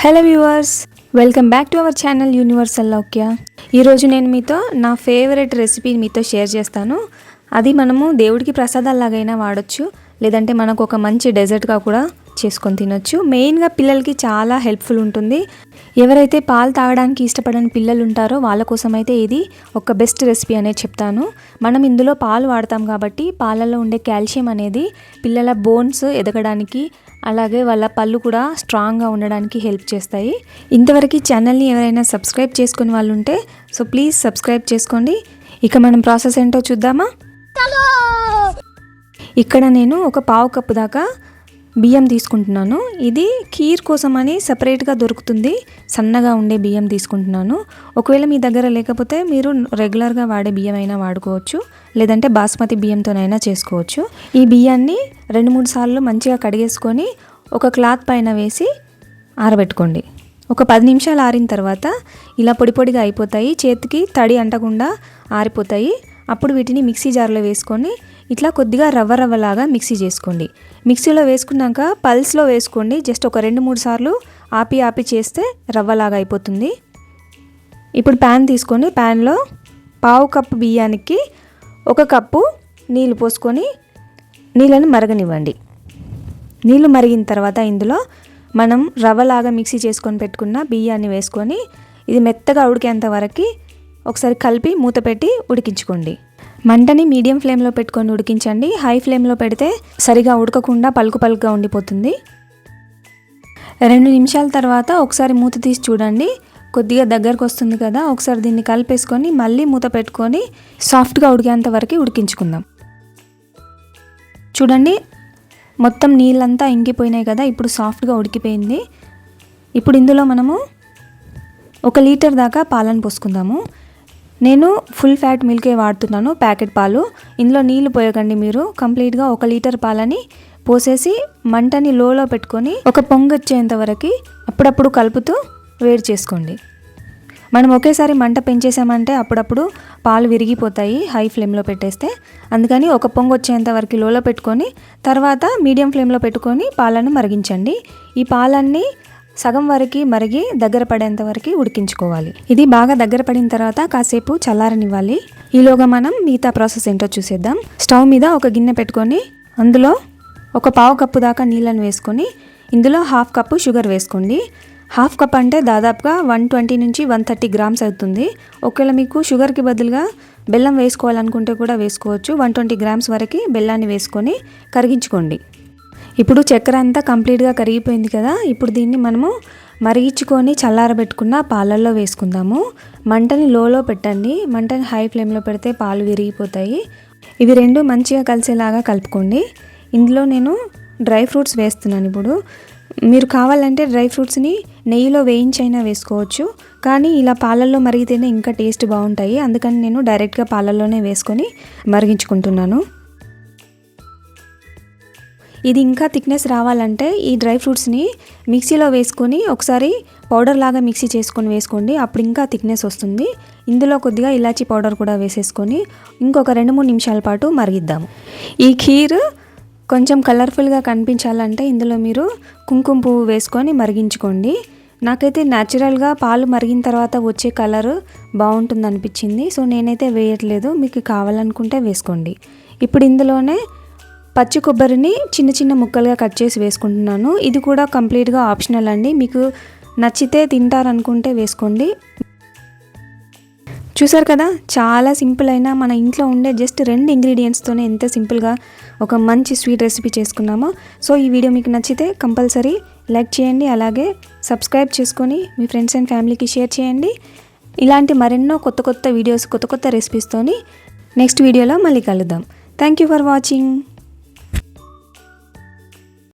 Hello viewers, welcome back to our channel universal Loukya. ఈరోజు నేను మీతో నా ఫేవరెట్ రెసిపీ మీతో షేర్ చేస్తాను. అది మనము దేవుడికి ప్రసాదాలాగైనా వాడచ్చు, లేదంటే మనకు ఒక మంచి డెజర్ట్గా కూడా చేసుకొని తినొచ్చు. మెయిన్గా పిల్లలకి చాలా హెల్ప్ఫుల్ ఉంటుంది. ఎవరైతే పాలు తాగడానికి ఇష్టపడని పిల్లలు ఉంటారో వాళ్ళ కోసం అయితే ఇది ఒక బెస్ట్ రెసిపీ అనేది చెప్తాను. మనం ఇందులో పాలు వాడతాం కాబట్టి పాలల్లో ఉండే కాల్షియం అనేది పిల్లల బోన్స్ ఎదగడానికి, అలాగే వాళ్ళ పళ్ళు కూడా స్ట్రాంగ్గా ఉండడానికి హెల్ప్ చేస్తాయి. ఇంతవరకు ఛానల్ని ఎవరైనా సబ్స్క్రైబ్ చేసుకునే వాళ్ళు ఉంటే సో ప్లీజ్ సబ్స్క్రైబ్ చేసుకోండి. ఇక మనం ప్రాసెస్ ఏంటో చూద్దామా. ఇక్కడ నేను ఒక పావు కప్పు దాకా బియ్యం తీసుకుంటున్నాను. ఇది ఖీర్ కోసం అని సపరేట్గా దొరుకుతుంది, సన్నగా ఉండే బియ్యం తీసుకుంటున్నాను. ఒకవేళ మీ దగ్గర లేకపోతే మీరు రెగ్యులర్గా వాడే బియ్యం అయినా వాడుకోవచ్చు, లేదంటే బాస్మతి బియ్యంతోనైనా చేసుకోవచ్చు. ఈ బియ్యాన్ని 2-3 సార్లు మంచిగా కడిగేసుకొని ఒక క్లాత్ పైన వేసి ఆరబెట్టుకోండి. ఒక 10 నిమిషాలు ఆరిన తర్వాత ఇలా పొడి పొడిగా అయిపోతాయి, చేతికి తడి అంటకుండా ఆరిపోతాయి. అప్పుడు వీటిని మిక్సీ జార్లో వేసుకొని ఇట్లా కొద్దిగా రవ్వలాగా మిక్సీ చేసుకోండి. మిక్సీలో వేసుకున్నాక పల్స్లో వేసుకోండి. జస్ట్ ఒక 2-3 సార్లు ఆపి చేస్తే రవ్వలాగా అయిపోతుంది. ఇప్పుడు ప్యాన్ తీసుకొని ప్యాన్లో పావు కప్పు బియ్యానికి 1 కప్పు నీళ్ళు పోసుకొని నీళ్ళని మరగనివ్వండి. నీళ్ళు మరిగిన తర్వాత ఇందులో మనం రవ్వలాగా మిక్సీ చేసుకొని పెట్టుకున్న బియ్యాన్ని వేసుకొని ఇది మెత్తగా ఉడికేంత వరకు ఒకసారి కలిపి మూత పెట్టి ఉడికించుకోండి. మంటని మీడియం ఫ్లేమ్లో పెట్టుకొని ఉడికించండి. హై ఫ్లేమ్లో పెడితే సరిగా ఉడకకుండా పలుకుగా ఉండిపోతుంది. 2 నిమిషాల తర్వాత ఒకసారి మూత తీసి చూడండి, కొద్దిగా దగ్గరకు వస్తుంది కదా. ఒకసారి దీన్ని కలిపేసుకొని మళ్ళీ మూత పెట్టుకొని సాఫ్ట్గా ఉడికేంత వరకు ఉడికించుకుందాం. చూడండి, మొత్తం నీళ్ళంతా ఇంకిపోయినాయి కదా, ఇప్పుడు సాఫ్ట్గా ఉడికిపోయింది. ఇప్పుడు ఇందులో మనము 1 లీటర్ దాకా పాలను పోసుకుందాము. నేను ఫుల్ ఫ్యాట్ మిల్కే వాడుతున్నాను, ప్యాకెట్ పాలు. ఇందులో నీళ్లు పోయకండి, మీరు కంప్లీట్గా 1 లీటర్ పాలని పోసేసి మంటని లోలో పెట్టుకొని ఒక పొంగు వచ్చేంత వరకు అప్పుడప్పుడు కలుపుతూ వేడి చేసుకోండి. మనం ఒకేసారి మంట పెంచేసామంటే అప్పుడప్పుడు పాలు విరిగిపోతాయి హై ఫ్లేమ్లో పెట్టేస్తే. అందుకని ఒక పొంగు వచ్చేంత వరకు లోలో పెట్టుకొని తర్వాత మీడియం ఫ్లేమ్లో పెట్టుకొని పాలను మరిగించండి. ఈ పాలన్నీ సగం వరకు మరిగి దగ్గర పడేంత వరకు ఉడికించుకోవాలి. ఇది బాగా దగ్గర పడిన తర్వాత కాసేపు చల్లారనివ్వాలి. ఈలోగా మనం మిగతా ప్రాసెస్ ఏంటో చూసేద్దాం. స్టవ్ మీద ఒక గిన్నె పెట్టుకొని అందులో ఒక పావు కప్పు దాకా నీళ్ళని వేసుకొని ఇందులో 1/2 కప్పు షుగర్ వేసుకోండి. 1/2 కప్ అంటే దాదాపుగా 120 నుంచి 130 గ్రామ్స్ అవుతుంది. ఒకవేళ మీకు షుగర్కి బదులుగా బెల్లం వేసుకోవాలనుకుంటే కూడా వేసుకోవచ్చు. 120 గ్రామ్స్ వరకు బెల్లాన్ని వేసుకొని కరిగించుకోండి. ఇప్పుడు చక్కెర అంతా కంప్లీట్గా కరిగిపోయింది కదా. ఇప్పుడు దీన్ని మనము మరిగించుకొని చల్లారబెట్టుకున్న పాలల్లో వేసుకుందాము. మంటని లోలో పెట్టండి, మంటని హై ఫ్లేమ్లో పెడితే పాలు విరిగిపోతాయి. ఇవి 2 మంచిగా కలిసేలాగా కలుపుకోండి. ఇందులో నేను డ్రై ఫ్రూట్స్ వేస్తున్నాను. ఇప్పుడు మీరు కావాలంటే డ్రై ఫ్రూట్స్ని నెయ్యిలో వేయించైనా వేసుకోవచ్చు, కానీ ఇలా పాలల్లో మరిగితేనే ఇంకా టేస్ట్ బాగుంటాయి. అందుకని నేను డైరెక్ట్గా పాలల్లోనే వేసుకొని మరిగించుకుంటున్నాను. ఇది ఇంకా థిక్నెస్ రావాలంటే ఈ డ్రై ఫ్రూట్స్ని మిక్సీలో వేసుకొని ఒకసారి పౌడర్ లాగా మిక్సీ చేసుకొని వేసుకోండి, అప్పుడు ఇంకా థిక్నెస్ వస్తుంది. ఇందులో కొద్దిగా ఇలాచీ పౌడర్ కూడా వేసేసుకొని ఇంకొక 2-3 నిమిషాల పాటు మరిగిద్దాము. ఈ ఖీర్ కొంచెం కలర్ఫుల్గా కనిపించాలంటే ఇందులో మీరు కుంకుమ పువ్వు వేసుకొని మరిగించుకోండి. నాకైతే న్యాచురల్గా పాలు మరిగిన తర్వాత వచ్చే కలర్ బాగుంటుంది అనిపించింది, సో నేనైతే వేయట్లేదు. మీకు కావాలనుకుంటే వేసుకోండి. ఇప్పుడు ఇందులోనే పచ్చి కొబ్బరిని చిన్న ముక్కలుగా కట్ చేసి వేసుకుంటున్నాను. ఇది కూడా కంప్లీట్గా ఆప్షనల్ అండి, మీకు నచ్చితే తింటారనుకుంటే వేసుకోండి. చూసారు కదా, చాలా సింపుల్ అయినా మన ఇంట్లో ఉండే జస్ట్ 2 ఇంగ్రీడియంట్స్తోనే ఎంత సింపుల్గా ఒక మంచి స్వీట్ రెసిపీ చేసుకున్నామో. సో ఈ వీడియో మీకు నచ్చితే కంపల్సరీ లైక్ చేయండి, అలాగే సబ్స్క్రైబ్ చేసుకొని మీ ఫ్రెండ్స్ అండ్ ఫ్యామిలీకి షేర్ చేయండి. ఇలాంటి మరెన్నో కొత్త వీడియోస్, కొత్త రెసిపీస్తోని నెక్స్ట్ వీడియోలో మళ్ళీ కలుద్దాం. Thank you for watching.